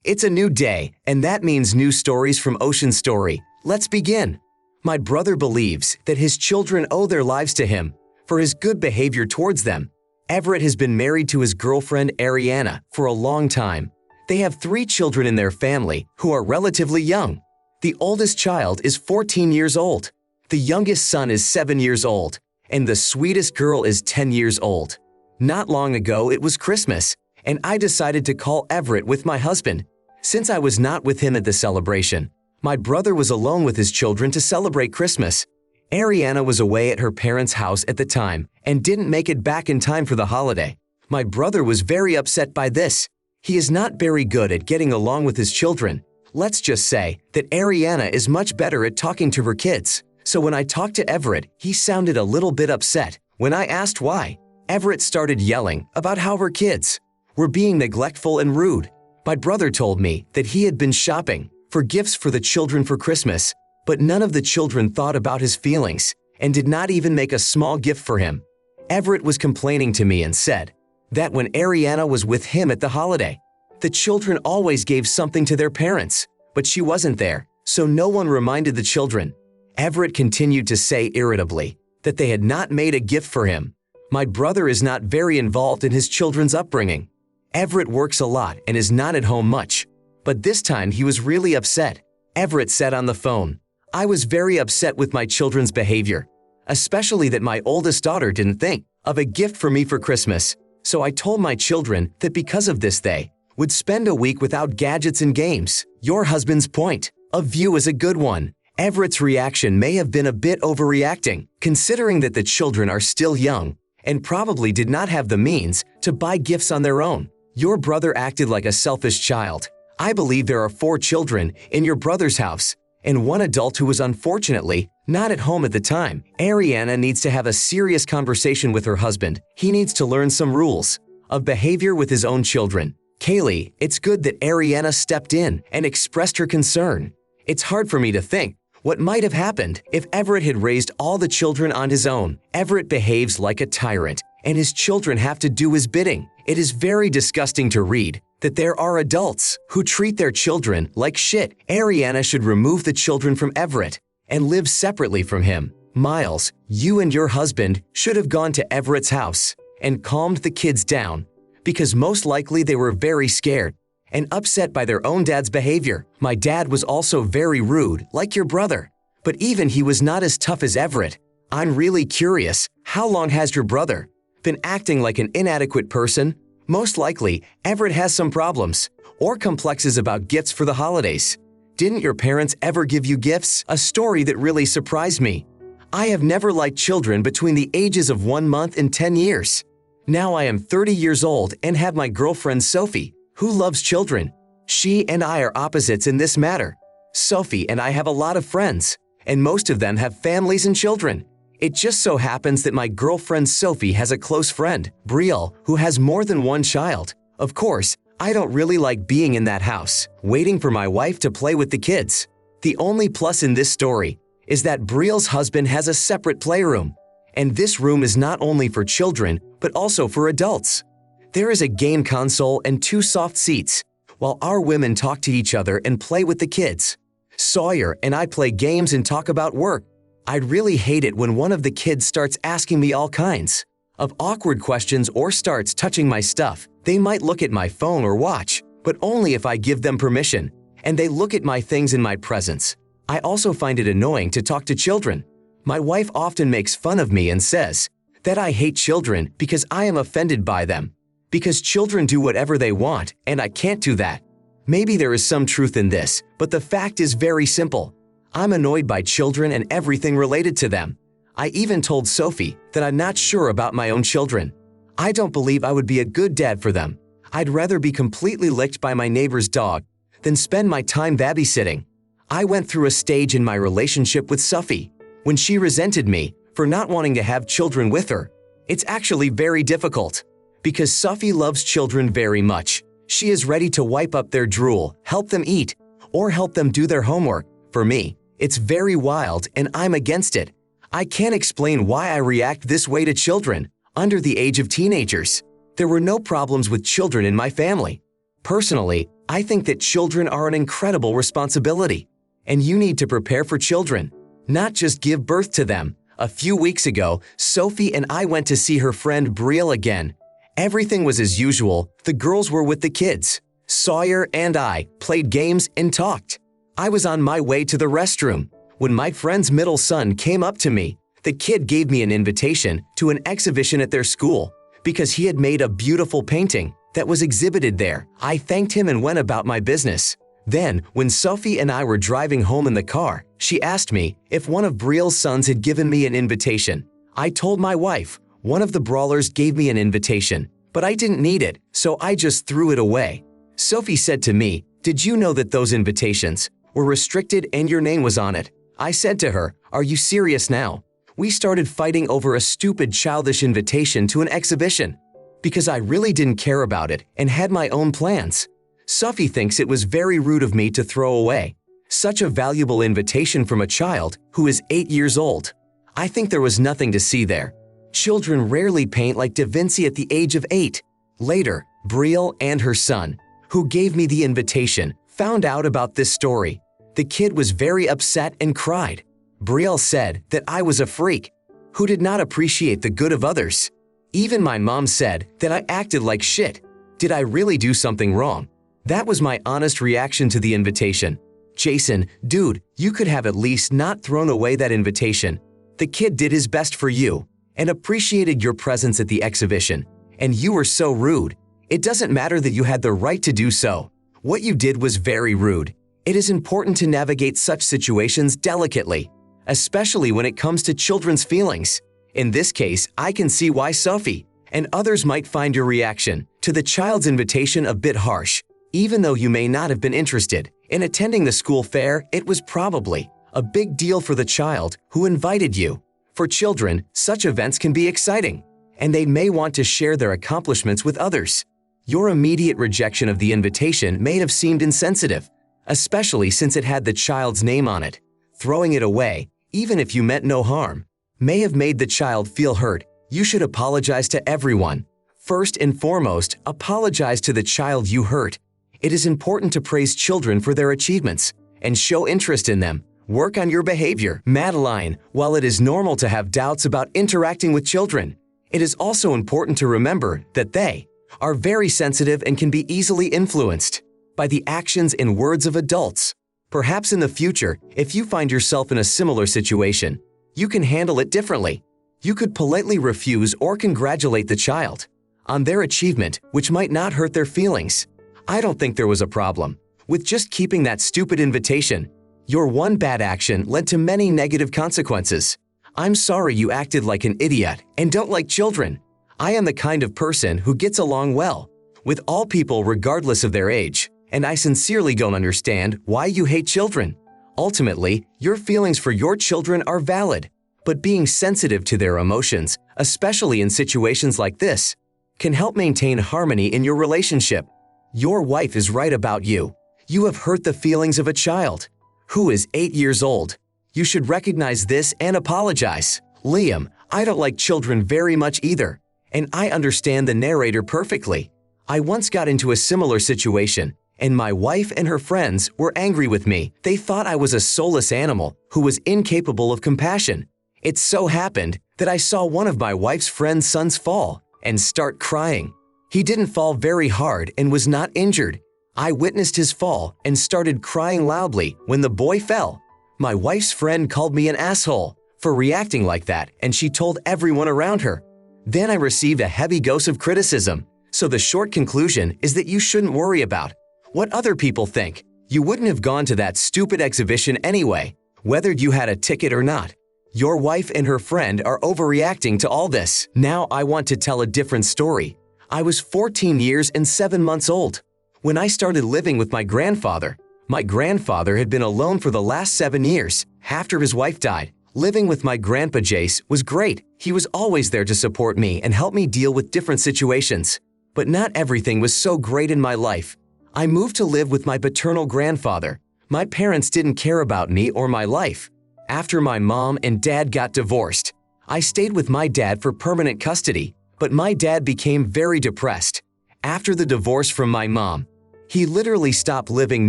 It's a new day, and that means new stories from Ocean Story. Let's begin. My brother believes that his children owe their lives to him for his good behavior towards them. Everett has been married to his girlfriend Ariana for a long time. They have 3 children in their family who are relatively young. The oldest child is 14 years old. The youngest son is 7 years old, and the sweetest girl is 10 years old. Not long ago, it was Christmas, and I decided to call Everett with my husband. Since I was not with him at the celebration, my brother was alone with his children to celebrate Christmas. Ariana was away at her parents' house at the time and didn't make it back in time for the holiday. My brother was very upset by this. He is not very good at getting along with his children. Let's just say that Ariana is much better at talking to her kids. So when I talked to Everett, he sounded a little bit upset. When I asked why, Everett started yelling about how her kids were being neglectful and rude. My brother told me that he had been shopping for gifts for the children for Christmas, but none of the children thought about his feelings and did not even make a small gift for him. Everett was complaining to me and said that when Ariana was with him at the holiday, the children always gave something to their parents, but she wasn't there, so no one reminded the children. Everett continued to say irritably that they had not made a gift for him. My brother is not very involved in his children's upbringing. Everett works a lot and is not at home much. But this time he was really upset. Everett said on the phone, "I was very upset with my children's behavior, especially that my oldest daughter didn't think of a gift for me for Christmas. So I told my children that because of this they would spend a week without gadgets and games." Your husband's point of view is a good one. Everett's reaction may have been a bit overreacting, considering that the children are still young and probably did not have the means to buy gifts on their own. Your brother acted like a selfish child. I believe there are 4 children in your brother's house and 1 adult who was unfortunately not at home at the time. Ariana needs to have a serious conversation with her husband. He needs to learn some rules of behavior with his own children. Kaylee, it's good that Ariana stepped in and expressed her concern. It's hard for me to think what might have happened if Everett had raised all the children on his own. Everett behaves like a tyrant, and his children have to do his bidding. It is very disgusting to read that there are adults who treat their children like shit. Ariana should remove the children from Everett and live separately from him. Miles, you and your husband should have gone to Everett's house and calmed the kids down, because most likely they were very scared and upset by their own dad's behavior. My dad was also very rude, like your brother, but even he was not as tough as Everett. I'm really curious, how long has your brother been acting like an inadequate person? Most likely, Everett has some problems or complexes about gifts for the holidays. Didn't your parents ever give you gifts? A story that really surprised me. I have never liked children between the ages of 1 month and 10 years. Now I am 30 years old and have my girlfriend Sophie, who loves children. She and I are opposites in this matter. Sophie and I have a lot of friends, and most of them have families and children. It just so happens that my girlfriend Sophie has a close friend, Brielle, who has more than 1 child. Of course, I don't really like being in that house, waiting for my wife to play with the kids. The only plus in this story is that Brielle's husband has a separate playroom, and this room is not only for children, but also for adults. There is a game console and 2 soft seats, while our women talk to each other and play with the kids. Sawyer and I play games and talk about work. I'd really hate it when one of the kids starts asking me all kinds of awkward questions or starts touching my stuff. They might look at my phone or watch, but only if I give them permission, and they look at my things in my presence. I also find it annoying to talk to children. My wife often makes fun of me and says that I hate children because I am offended by them, because children do whatever they want and I can't do that. Maybe there is some truth in this, but the fact is very simple. I'm annoyed by children and everything related to them. I even told Sophie that I'm not sure about my own children. I don't believe I would be a good dad for them. I'd rather be completely licked by my neighbor's dog than spend my time babysitting. I went through a stage in my relationship with Sophie when she resented me for not wanting to have children with her. It's actually very difficult because Sophie loves children very much. She is ready to wipe up their drool, help them eat, or help them do their homework. For me, it's very wild and I'm against it. I can't explain why I react this way to children under the age of teenagers. There were no problems with children in my family. Personally, I think that children are an incredible responsibility, and you need to prepare for children, not just give birth to them. A few weeks ago, Sophie and I went to see her friend Brielle again. Everything was as usual. The girls were with the kids. Sawyer and I played games and talked. I was on my way to the restroom when my friend's middle son came up to me. The kid gave me an invitation to an exhibition at their school because he had made a beautiful painting that was exhibited there. I thanked him and went about my business. Then, when Sophie and I were driving home in the car, she asked me if one of Brielle's sons had given me an invitation. I told my wife, one of the brawlers gave me an invitation, but I didn't need it, so I just threw it away. Sophie said to me, "Did you know that those invitations were restricted and your name was on it?" I said to her, "Are you serious now?" We started fighting over a stupid childish invitation to an exhibition because I really didn't care about it and had my own plans. Sophie thinks it was very rude of me to throw away such a valuable invitation from a child who is 8 years old. I think there was nothing to see there. Children rarely paint like Da Vinci at the age of 8. Later, Brielle and her son, who gave me the invitation, found out about this story. The kid was very upset and cried. Brielle said that I was a freak who did not appreciate the good of others. Even my mom said that I acted like shit. Did I really do something wrong? That was my honest reaction to the invitation. Jason, dude, you could have at least not thrown away that invitation. The kid did his best for you and appreciated your presence at the exhibition, and you were so rude. It doesn't matter that you had the right to do so. What you did was very rude. It is important to navigate such situations delicately, especially when it comes to children's feelings. In this case, I can see why Sophie and others might find your reaction to the child's invitation a bit harsh. Even though you may not have been interested in attending the school fair, it was probably a big deal for the child who invited you. For children, such events can be exciting, and they may want to share their accomplishments with others. Your immediate rejection of the invitation may have seemed insensitive, especially since it had the child's name on it. Throwing it away, even if you meant no harm, may have made the child feel hurt. You should apologize to everyone. First and foremost, apologize to the child you hurt. It is important to praise children for their achievements and show interest in them. Work on your behavior. Madeline, while it is normal to have doubts about interacting with children, it is also important to remember that they are very sensitive and can be easily influenced by the actions and words of adults. Perhaps in the future, if you find yourself in a similar situation, you can handle it differently. You could politely refuse or congratulate the child on their achievement, which might not hurt their feelings. I don't think there was a problem with just keeping that stupid invitation. Your one bad action led to many negative consequences. I'm sorry you acted like an idiot and don't like children. I am the kind of person who gets along well with all people regardless of their age, and I sincerely don't understand why you hate children. Ultimately, your feelings for your children are valid, but being sensitive to their emotions, especially in situations like this, can help maintain harmony in your relationship. Your wife is right about you. You have hurt the feelings of a child who is 8 years old. You should recognize this and apologize. Liam, I don't like children very much either, and I understand the narrator perfectly. I once got into a similar situation, and my wife and her friends were angry with me. They thought I was a soulless animal who was incapable of compassion. It so happened that I saw one of my wife's friend's sons fall and start crying. He didn't fall very hard and was not injured. I witnessed his fall and started crying loudly when the boy fell. My wife's friend called me an asshole for reacting like that, and she told everyone around her. Then I received a heavy dose of criticism. So the short conclusion is that you shouldn't worry about what other people think. You wouldn't have gone to that stupid exhibition anyway, whether you had a ticket or not. Your wife and her friend are overreacting to all this. Now I want to tell a different story. I was 14 years and 7 months old when I started living with my grandfather. My grandfather had been alone for the last 7 years after his wife died. Living with my grandpa Jace was great. He was always there to support me and help me deal with different situations. But not everything was so great in my life. I moved to live with my paternal grandfather. My parents didn't care about me or my life. After my mom and dad got divorced, I stayed with my dad for permanent custody, but my dad became very depressed after the divorce from my mom. He literally stopped living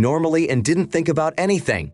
normally and didn't think about anything.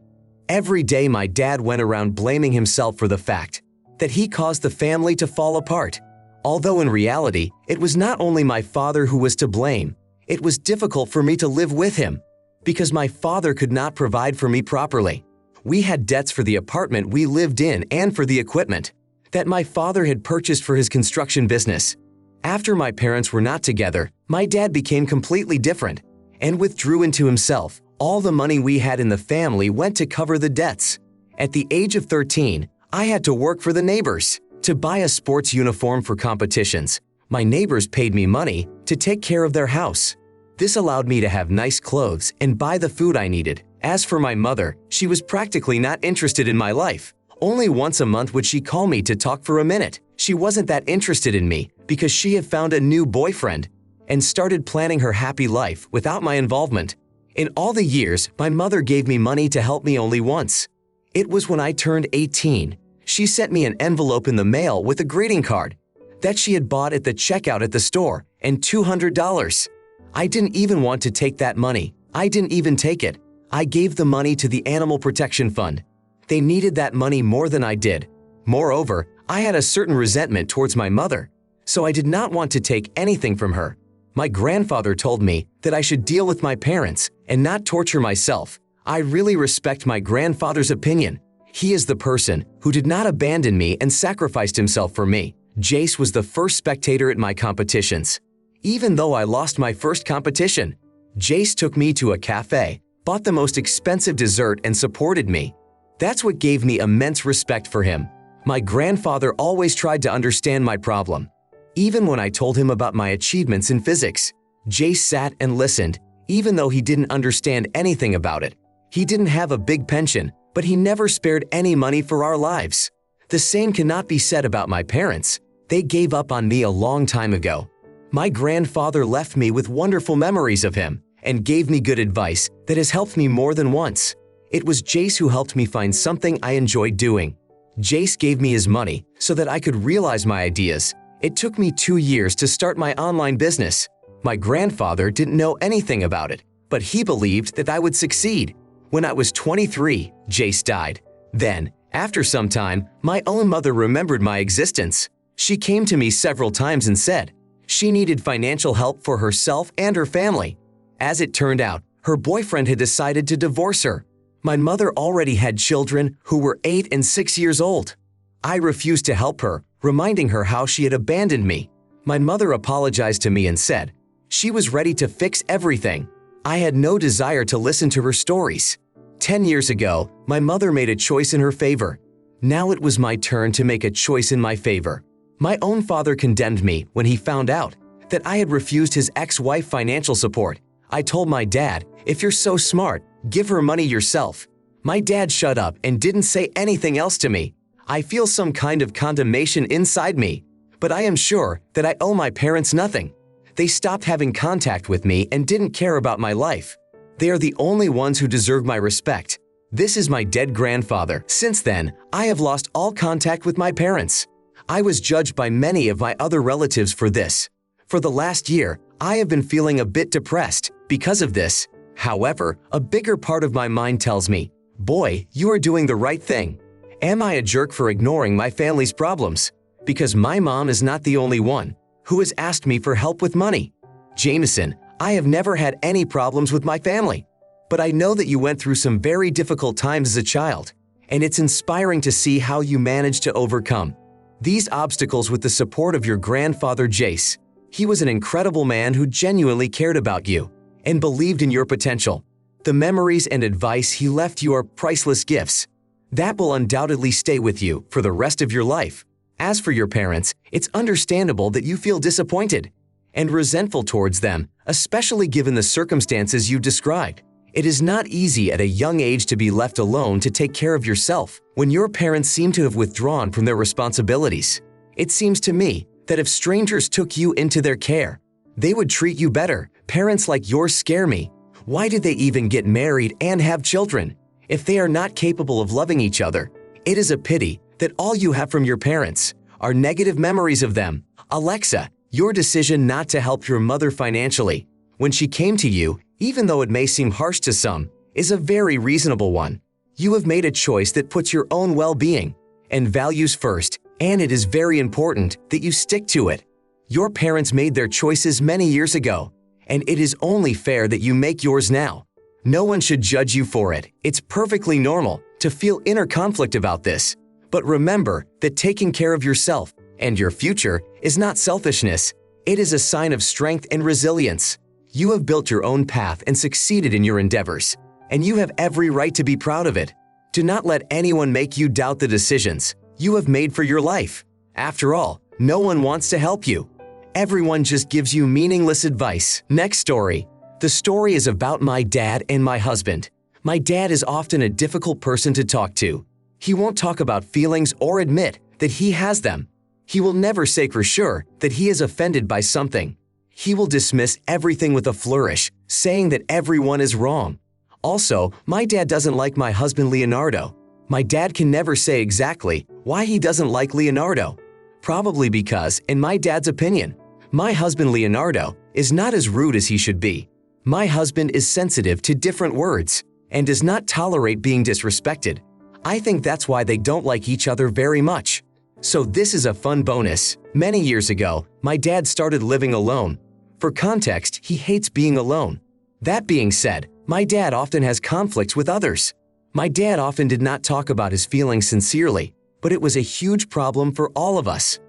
Every day my dad went around blaming himself for the fact that he caused the family to fall apart. Although in reality, it was not only my father who was to blame. It was difficult for me to live with him because my father could not provide for me properly. We had debts for the apartment we lived in and for the equipment that my father had purchased for his construction business. After my parents were not together, my dad became completely different and withdrew into himself. All the money we had in the family went to cover the debts. At the age of 13, I had to work for the neighbors to buy a sports uniform for competitions. My neighbors paid me money to take care of their house. This allowed me to have nice clothes and buy the food I needed. As for my mother, she was practically not interested in my life. Only once a month would she call me to talk for a minute. She wasn't that interested in me because she had found a new boyfriend and started planning her happy life without my involvement. In all the years, my mother gave me money to help me only once. It was when I turned 18. She sent me an envelope in the mail with a greeting card that she had bought at the checkout at the store and $200. I didn't even want to take that money. I didn't even take it. I gave the money to the Animal Protection Fund. They needed that money more than I did. Moreover, I had a certain resentment towards my mother, so I did not want to take anything from her. My grandfather told me that I should deal with my parents and not torture myself. I really respect my grandfather's opinion. He is the person who did not abandon me and sacrificed himself for me. Jace was the first spectator at my competitions. Even though I lost my first competition, Jace took me to a cafe, bought the most expensive dessert and supported me. That's what gave me immense respect for him. My grandfather always tried to understand my problem. Even when I told him about my achievements in physics, Jace sat and listened, even though he didn't understand anything about it. He didn't have a big pension, but he never spared any money for our lives. The same cannot be said about my parents. They gave up on me a long time ago. My grandfather left me with wonderful memories of him and gave me good advice that has helped me more than once. It was Jace who helped me find something I enjoyed doing. Jace gave me his money so that I could realize my ideas. It took me 2 years to start my online business. My grandfather didn't know anything about it, but he believed that I would succeed. When I was 23, Jace died. Then, after some time, my own mother remembered my existence. She came to me several times and said she needed financial help for herself and her family. As it turned out, her boyfriend had decided to divorce her. My mother already had children who were 8 and 6 years old. I refused to help her, reminding her how she had abandoned me. My mother apologized to me and said she was ready to fix everything. I had no desire to listen to her stories. 10 years ago, my mother made a choice in her favor. Now it was my turn to make a choice in my favor. My own father condemned me when he found out that I had refused his ex-wife financial support. I told my dad, "If you're so smart, give her money yourself." My dad shut up and didn't say anything else to me. I feel some kind of condemnation inside me, but I am sure that I owe my parents nothing. They stopped having contact with me and didn't care about my life. They are the only ones who deserve my respect. This is my dead grandfather. Since then, I have lost all contact with my parents. I was judged by many of my other relatives for this. For the last year, I have been feeling a bit depressed because of this. However, a bigger part of my mind tells me, "Boy, you are doing the right thing." Am I a jerk for ignoring my family's problems? Because my mom is not the only one who has asked me for help with money. Jameson, I have never had any problems with my family, but I know that you went through some very difficult times as a child, and it's inspiring to see how you managed to overcome these obstacles with the support of your grandfather Jace. He was an incredible man who genuinely cared about you and believed in your potential. The memories and advice he left you are priceless gifts that will undoubtedly stay with you for the rest of your life. As for your parents, it's understandable that you feel disappointed and resentful towards them, especially given the circumstances you described. It is not easy at a young age to be left alone to take care of yourself when your parents seem to have withdrawn from their responsibilities. It seems to me that if strangers took you into their care, they would treat you better. Parents like yours scare me. Why did they even get married and have children if they are not capable of loving each other? It is a pity that all you have from your parents are negative memories of them. Alexa, your decision not to help your mother financially when she came to you even though it may seem harsh to some, is a very reasonable one. You have made a choice that puts your own well-being and values first, and it is very important that you stick to it. Your parents made their choices many years ago, and it is only fair that you make yours now. No one should judge you for it. It's perfectly normal to feel inner conflict about this. But remember that taking care of yourself and your future is not selfishness. It is a sign of strength and resilience. You have built your own path and succeeded in your endeavors, and you have every right to be proud of it. Do not let anyone make you doubt the decisions you have made for your life. After all, no one wants to help you. Everyone just gives you meaningless advice. Next story. The story is about my dad and my husband. My dad is often a difficult person to talk to. He won't talk about feelings or admit that he has them. He will never say for sure that he is offended by something. He will dismiss everything with a flourish, saying that everyone is wrong. Also, my dad doesn't like my husband Leonardo. My dad can never say exactly why he doesn't like Leonardo. Probably because, in my dad's opinion, my husband Leonardo is not as rude as he should be. My husband is sensitive to different words and does not tolerate being disrespected. I think that's why they don't like each other very much. So this is a fun bonus. Many years ago, my dad started living alone. For context, he hates being alone. That being said, my dad often has conflicts with others. My dad often did not talk about his feelings sincerely, but it was a huge problem for all of us.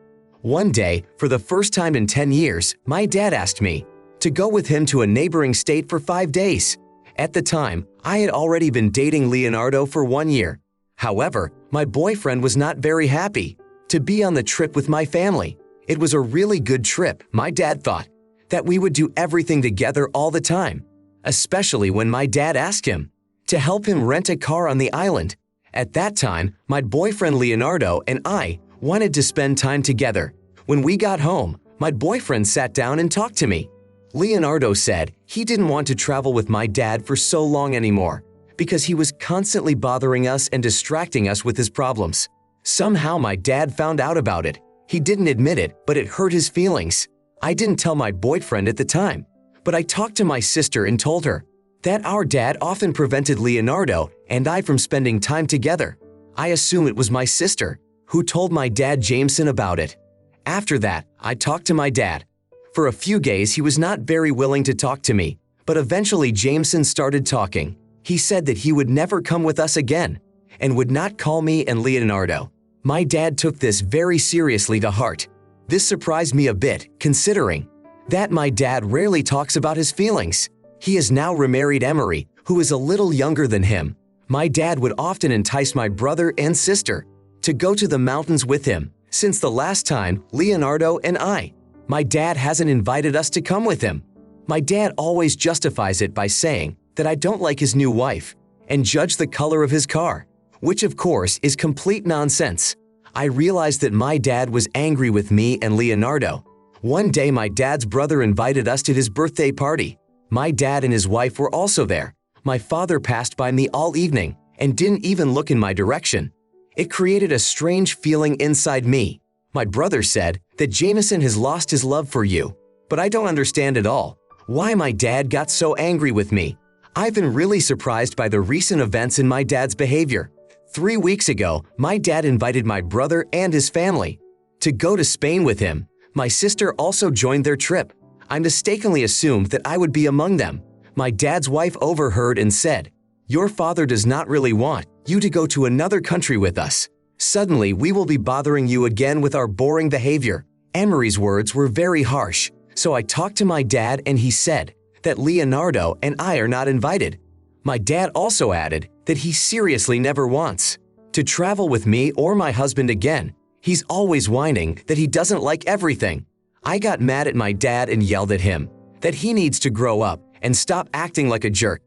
One day, for the first time in 10 years, my dad asked me to go with him to a neighboring state for 5 days. At the time, I had already been dating Leonardo for 1 year. However, my boyfriend was not very happy to be on the trip with my family. It was a really good trip, my dad thought, that we would do everything together all the time, especially when my dad asked him to help him rent a car on the island. At that time, my boyfriend Leonardo and I wanted to spend time together. When we got home, my boyfriend sat down and talked to me. Leonardo said he didn't want to travel with my dad for so long anymore because he was constantly bothering us and distracting us with his problems. Somehow my dad found out about it. He didn't admit it, but it hurt his feelings. I didn't tell my boyfriend at the time, but I talked to my sister and told her that our dad often prevented Leonardo and I from spending time together. I assume it was my sister who told my dad Jameson about it. After that, I talked to my dad. For a few days, he was not very willing to talk to me, but eventually Jameson started talking. He said that he would never come with us again and would not call me and Leonardo. My dad took this very seriously to heart. This surprised me a bit, considering that my dad rarely talks about his feelings. He has now remarried Emery, who is a little younger than him. My dad would often entice my brother and sister to go to the mountains with him. Since the last time, Leonardo and my dad hasn't invited us to come with him. My dad always justifies it by saying that I don't like his new wife and judge the color of his car, which of course is complete nonsense. I realized that my dad was angry with me and Leonardo. One day my dad's brother invited us to his birthday party. My dad and his wife were also there. My father passed by me all evening and didn't even look in my direction. It created a strange feeling inside me. My brother said that Jameson has lost his love for you, but I don't understand at all why my dad got so angry with me. I've been really surprised by the recent events in my dad's behavior. 3 weeks ago, my dad invited my brother and his family to go to Spain with him. My sister also joined their trip. I mistakenly assumed that I would be among them. My dad's wife overheard and said, "Your father does not really want you to go to another country with us. Suddenly, we will be bothering you again with our boring behavior." Emery's words were very harsh, so I talked to my dad and he said that Leonardo and I are not invited. My dad also added that he seriously never wants to travel with me or my husband again. He's always whining that he doesn't like everything. I got mad at my dad and yelled at him that he needs to grow up and stop acting like a jerk.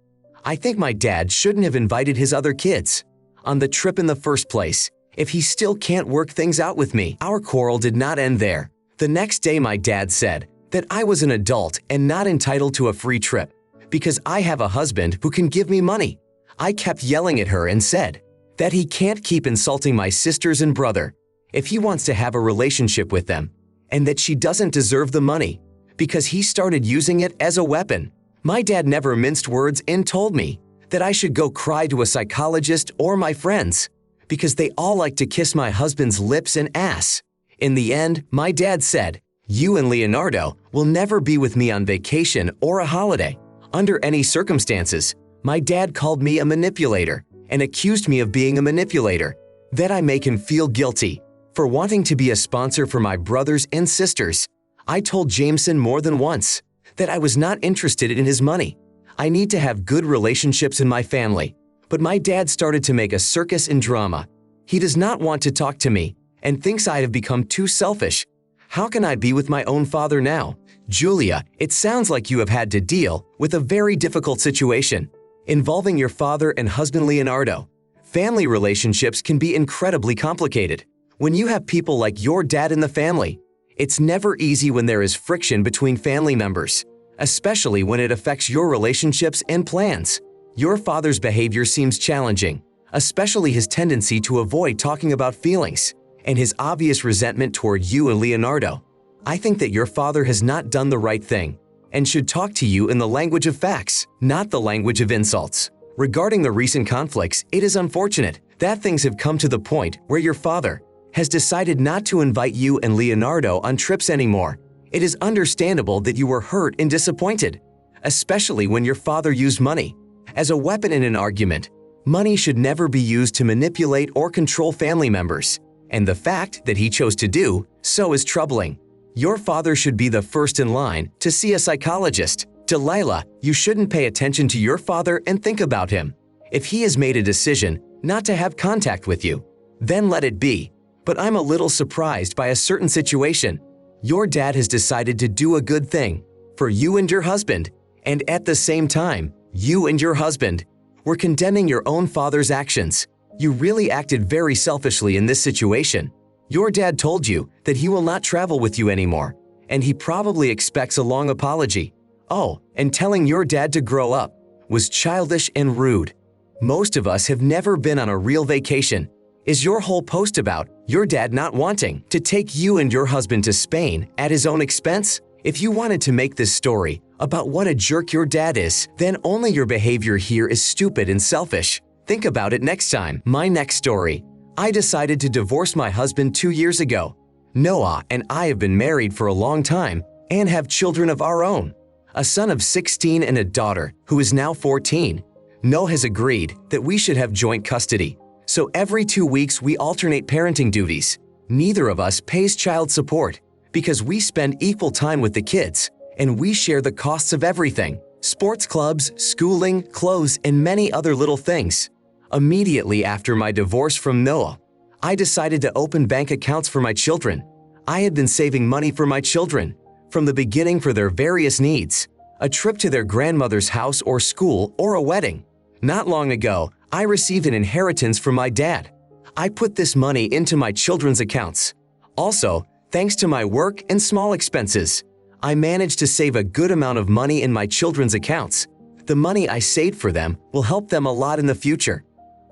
I think my dad shouldn't have invited his other kids on the trip in the first place if he still can't work things out with me. Our quarrel did not end there. The next day my dad said that I was an adult and not entitled to a free trip because I have a husband who can give me money. I kept yelling at her and said that he can't keep insulting my sisters and brother if he wants to have a relationship with them, and that she doesn't deserve the money because he started using it as a weapon. My dad never minced words and told me that I should go cry to a psychologist or my friends because they all like to kiss my husband's lips and ass. In the end, my dad said, "You and Leonardo will never be with me on vacation or a holiday." Under any circumstances, my dad called me a manipulator and accused me of being a manipulator. That I make him feel guilty for wanting to be a sponsor for my brothers and sisters. I told Jameson more than once that I was not interested in his money. I need to have good relationships in my family. But my dad started to make a circus and drama. He does not want to talk to me and thinks I have become too selfish. How can I be with my own father now? Julia, it sounds like you have had to deal with a very difficult situation involving your father and husband Leonardo. Family relationships can be incredibly complicated. When you have people like your dad in the family, it's never easy when there is friction between family members, especially when it affects your relationships and plans. Your father's behavior seems challenging, especially his tendency to avoid talking about feelings and his obvious resentment toward you and Leonardo. I think that your father has not done the right thing and should talk to you in the language of facts, not the language of insults. Regarding the recent conflicts, it is unfortunate that things have come to the point where your father has decided not to invite you and Leonardo on trips anymore. It is understandable that you were hurt and disappointed, especially when your father used money as a weapon in an argument. Money should never be used to manipulate or control family members, and the fact that he chose to do so is troubling. Your father should be the first in line to see a psychologist. Delilah, you shouldn't pay attention to your father and think about him. If he has made a decision not to have contact with you, then let it be. But I'm a little surprised by a certain situation. Your dad has decided to do a good thing for you and your husband, and at the same time, you and your husband were condemning your own father's actions. You really acted very selfishly in this situation. Your dad told you that he will not travel with you anymore, and he probably expects a long apology. Oh, and telling your dad to grow up was childish and rude. Most of us have never been on a real vacation. Is your whole post about your dad not wanting to take you and your husband to Spain at his own expense? If you wanted to make this story about what a jerk your dad is, then only your behavior here is stupid and selfish. Think about it next time. My next story. I decided to divorce my husband 2 years ago. Noah and I have been married for a long time and have children of our own. A son of 16 and a daughter who is now 14. Noah has agreed that we should have joint custody. So every 2 weeks we alternate parenting duties. Neither of us pays child support because we spend equal time with the kids and we share the costs of everything: sports clubs, schooling, clothes, and many other little things. Immediately after my divorce from Noah, I decided to open bank accounts for my children. I had been saving money for my children from the beginning for their various needs: a trip to their grandmother's house or school or a wedding. Not long ago, I received an inheritance from my dad. I put this money into my children's accounts. Also, thanks to my work and small expenses, I managed to save a good amount of money in my children's accounts. The money I saved for them will help them a lot in the future.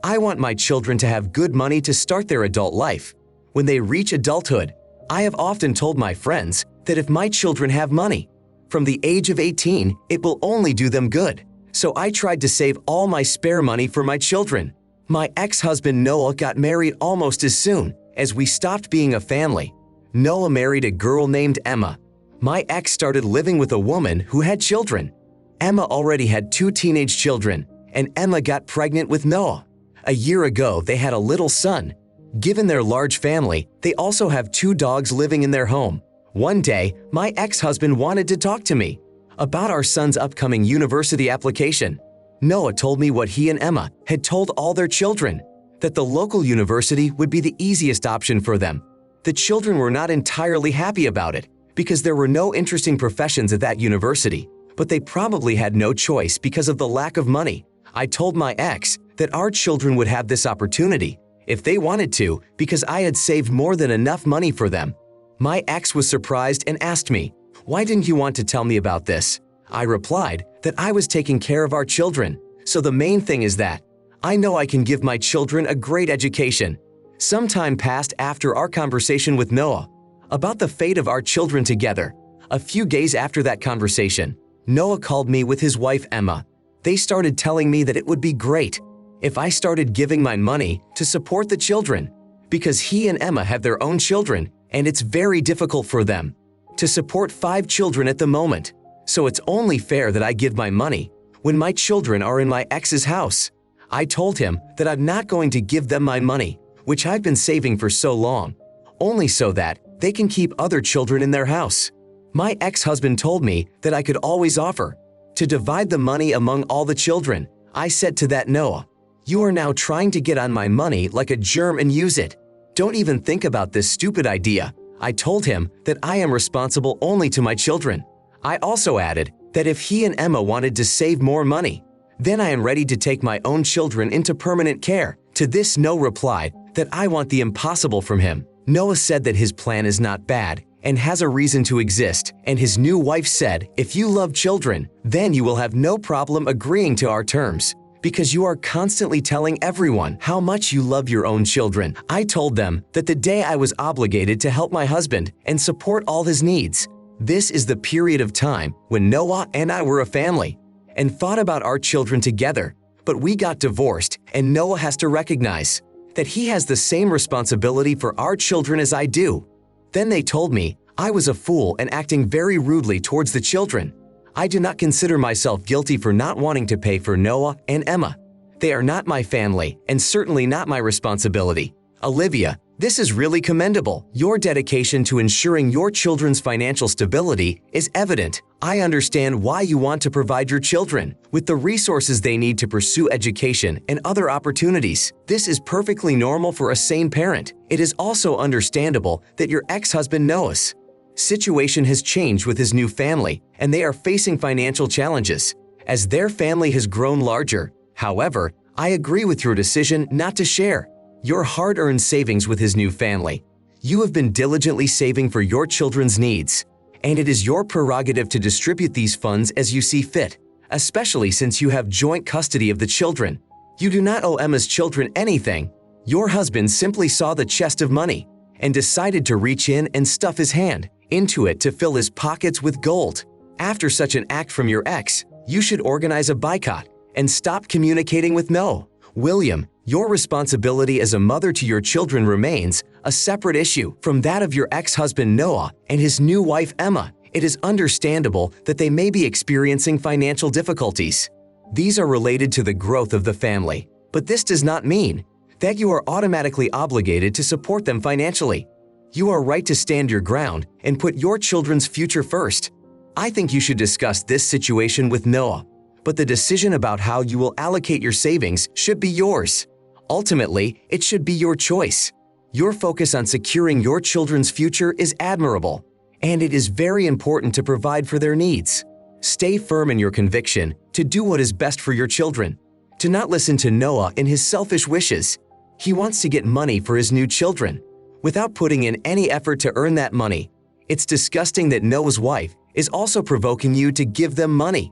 I want my children to have good money to start their adult life. When they reach adulthood, I have often told my friends that if my children have money, from the age of 18, it will only do them good. So I tried to save all my spare money for my children. My ex-husband Noah got married almost as soon as we stopped being a family. Noah married a girl named Emma. My ex started living with a woman who had children. Emma already had 2 teenage children, and Emma got pregnant with Noah. A year ago, they had a little son. Given their large family, they also have 2 dogs living in their home. One day, my ex-husband wanted to talk to me about our son's upcoming university application. Noah told me what he and Emma had told all their children, that the local university would be the easiest option for them. The children were not entirely happy about it because there were no interesting professions at that university, but they probably had no choice because of the lack of money. I told my ex that our children would have this opportunity if they wanted to because I had saved more than enough money for them. My ex was surprised and asked me, "Why didn't you want to tell me about this?" I replied that I was taking care of our children. So the main thing is that I know I can give my children a great education. Some time passed after our conversation with Noah about the fate of our children together. A few days after that conversation, Noah called me with his wife Emma. They started telling me that it would be great if I started giving my money to support the children, because he and Emma have their own children and it's very difficult for them to support 5 children at the moment. So it's only fair that I give my money when my children are in my ex's house. I told him that I'm not going to give them my money, which I've been saving for so long, only so that they can keep other children in their house. My ex-husband told me that I could always offer to divide the money among all the children. I said to that, Noah, you are now trying to get on my money like a germ and use it. Don't even think about this stupid idea. I told him that I am responsible only to my children. I also added that if he and Emma wanted to save more money, then I am ready to take my own children into permanent care. To this, Noah replied that I want the impossible from him. Noah said that his plan is not bad and has a reason to exist, and his new wife said, if you love children, then you will have no problem agreeing to our terms, because you are constantly telling everyone how much you love your own children. I told them that the day I was obligated to help my husband and support all his needs. This is the period of time when Noah and I were a family and thought about our children together, but we got divorced, and Noah has to recognize that he has the same responsibility for our children as I do. Then they told me I was a fool and acting very rudely towards the children. I do not consider myself guilty for not wanting to pay for Noah and Emma. They are not my family and certainly not my responsibility. Olivia, this is really commendable. Your dedication to ensuring your children's financial stability is evident. I understand why you want to provide your children with the resources they need to pursue education and other opportunities. This is perfectly normal for a sane parent. It is also understandable that your ex-husband Noah's situation has changed with his new family, and they are facing financial challenges as their family has grown larger. However, I agree with your decision not to share your hard-earned savings with his new family. You have been diligently saving for your children's needs, and it is your prerogative to distribute these funds as you see fit, especially since you have joint custody of the children. You do not owe Emma's children anything. Your husband simply saw the chest of money and decided to reach in and stuff his hand into it to fill his pockets with gold. After such an act from your ex, you should organize a boycott and stop communicating with Noah. William, your responsibility as a mother to your children remains a separate issue from that of your ex-husband Noah and his new wife Emma. It is understandable that they may be experiencing financial difficulties. These are related to the growth of the family, but this does not mean that you are automatically obligated to support them financially. You are right to stand your ground and put your children's future first. I think you should discuss this situation with Noah, but the decision about how you will allocate your savings should be yours. Ultimately, it should be your choice. Your focus on securing your children's future is admirable, and it is very important to provide for their needs. Stay firm in your conviction to do what is best for your children. Do not listen to Noah and his selfish wishes. He wants to get money for his new children without putting in any effort to earn that money. It's disgusting that Noah's wife is also provoking you to give them money.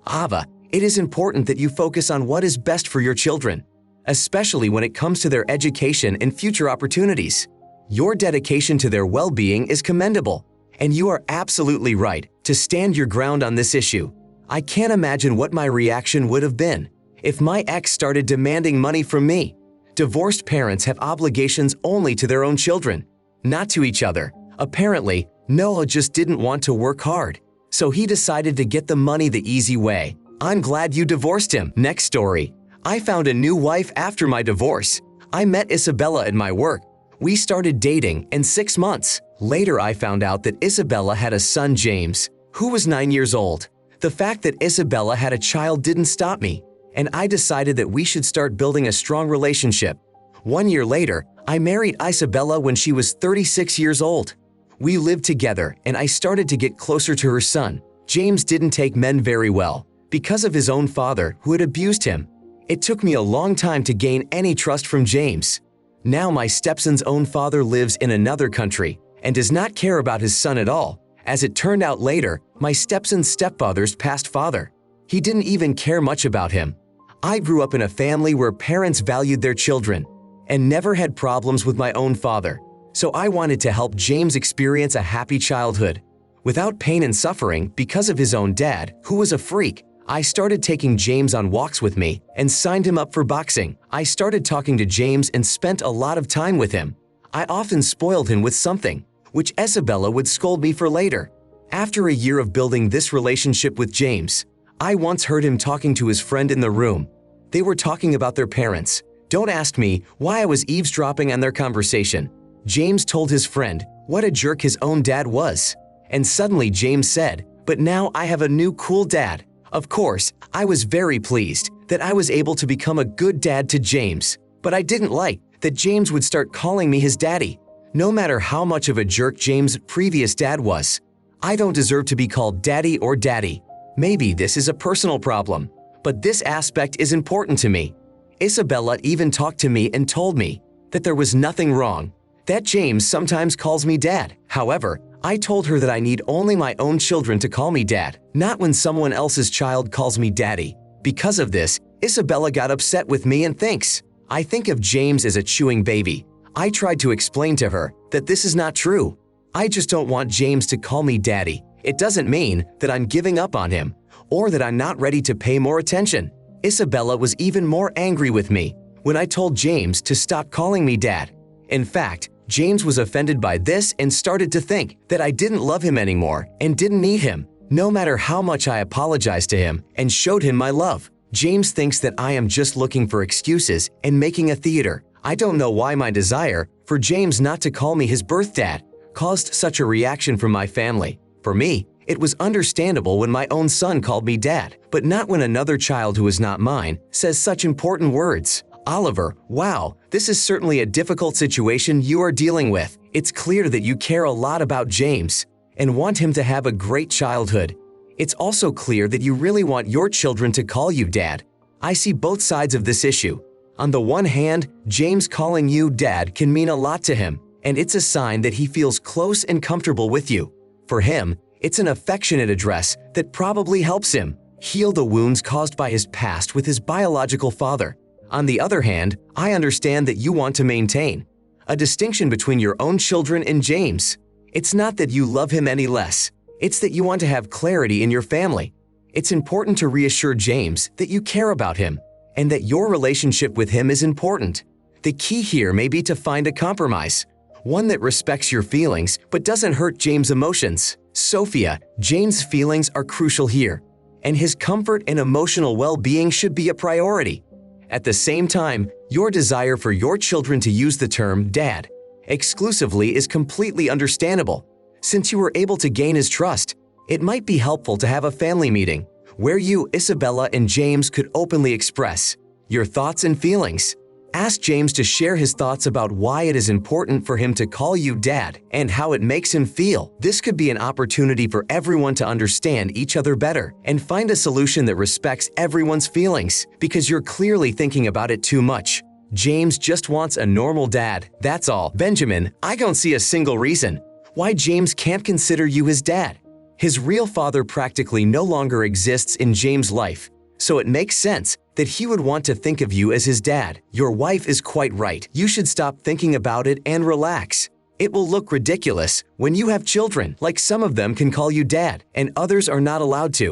Ava, it is important that you focus on what is best for your children, especially when it comes to their education and future opportunities. Your dedication to their well-being is commendable, and you are absolutely right to stand your ground on this issue. I can't imagine what my reaction would have been if my ex started demanding money from me. Divorced parents have obligations only to their own children, not to each other. Apparently, Noah just didn't want to work hard, so he decided to get the money the easy way. I'm glad you divorced him. Next story. I found a new wife after my divorce. I met Isabella at my work. We started dating, and 6 months later I found out that Isabella had a son, James, who was 9 years old. The fact that Isabella had a child didn't stop me, and I decided that we should start building a strong relationship. 1 year later, I married Isabella when she was 36 years old. We lived together, and I started to get closer to her son. James didn't take men very well because of his own father, who had abused him. It took me a long time to gain any trust from James. Now my stepson's own father lives in another country and does not care about his son at all. As it turned out later, my stepson's stepfather's past father, he didn't even care much about him. I grew up in a family where parents valued their children and never had problems with my own father, so I wanted to help James experience a happy childhood. Without pain and suffering because of his own dad, who was a freak, I started taking James on walks with me and signed him up for boxing. I started talking to James and spent a lot of time with him. I often spoiled him with something, which Isabella would scold me for later. After a year of building this relationship with James, I once heard him talking to his friend in the room. They were talking about their parents. Don't ask me why I was eavesdropping on their conversation. James told his friend what a jerk his own dad was. And suddenly James said, "But now I have a new cool dad." Of course, I was very pleased that I was able to become a good dad to James, but I didn't like that James would start calling me his daddy. No matter how much of a jerk James' previous dad was, I don't deserve to be called daddy or daddy. Maybe this is a personal problem, but this aspect is important to me. Isabella even talked to me and told me that there was nothing wrong, that James sometimes calls me dad. However, I told her that I need only my own children to call me dad, not when someone else's child calls me daddy. Because of this, Isabella got upset with me and thinks I think of James as a chewing baby. I tried to explain to her that this is not true. I just don't want James to call me daddy. It doesn't mean that I'm giving up on him or that I'm not ready to pay more attention. Isabella was even more angry with me when I told James to stop calling me dad. In fact, James was offended by this and started to think that I didn't love him anymore and didn't need him. No matter how much I apologized to him and showed him my love, James thinks that I am just looking for excuses and making a theater. I don't know why my desire for James not to call me his birth dad caused such a reaction from my family. For me, it was understandable when my own son called me dad, but not when another child who is not mine says such important words. Oliver, wow, this is certainly a difficult situation you are dealing with. It's clear that you care a lot about James and want him to have a great childhood. It's also clear that you really want your children to call you dad. I see both sides of this issue. On the one hand, James calling you dad can mean a lot to him, and it's a sign that he feels close and comfortable with you. For him, it's an affectionate address that probably helps him heal the wounds caused by his past with his biological father. On the other hand, I understand that you want to maintain a distinction between your own children and James. It's not that you love him any less. It's that you want to have clarity in your family. It's important to reassure James that you care about him and that your relationship with him is important. The key here may be to find a compromise, one that respects your feelings but doesn't hurt James' emotions. Sophia, James' feelings are crucial here, and his comfort and emotional well-being should be a priority. At the same time, your desire for your children to use the term dad exclusively is completely understandable. Since you were able to gain his trust, it might be helpful to have a family meeting where you, Isabella, and James could openly express your thoughts and feelings. Ask James to share his thoughts about why it is important for him to call you dad and how it makes him feel. This could be an opportunity for everyone to understand each other better and find a solution that respects everyone's feelings, because you're clearly thinking about it too much. James just wants a normal dad, that's all. Benjamin, I don't see a single reason why James can't consider you his dad. His real father practically no longer exists in James' life, so it makes sense that he would want to think of you as his dad. Your wife is quite right. You should stop thinking about it and relax. It will look ridiculous when you have children, like some of them can call you dad and others are not allowed to.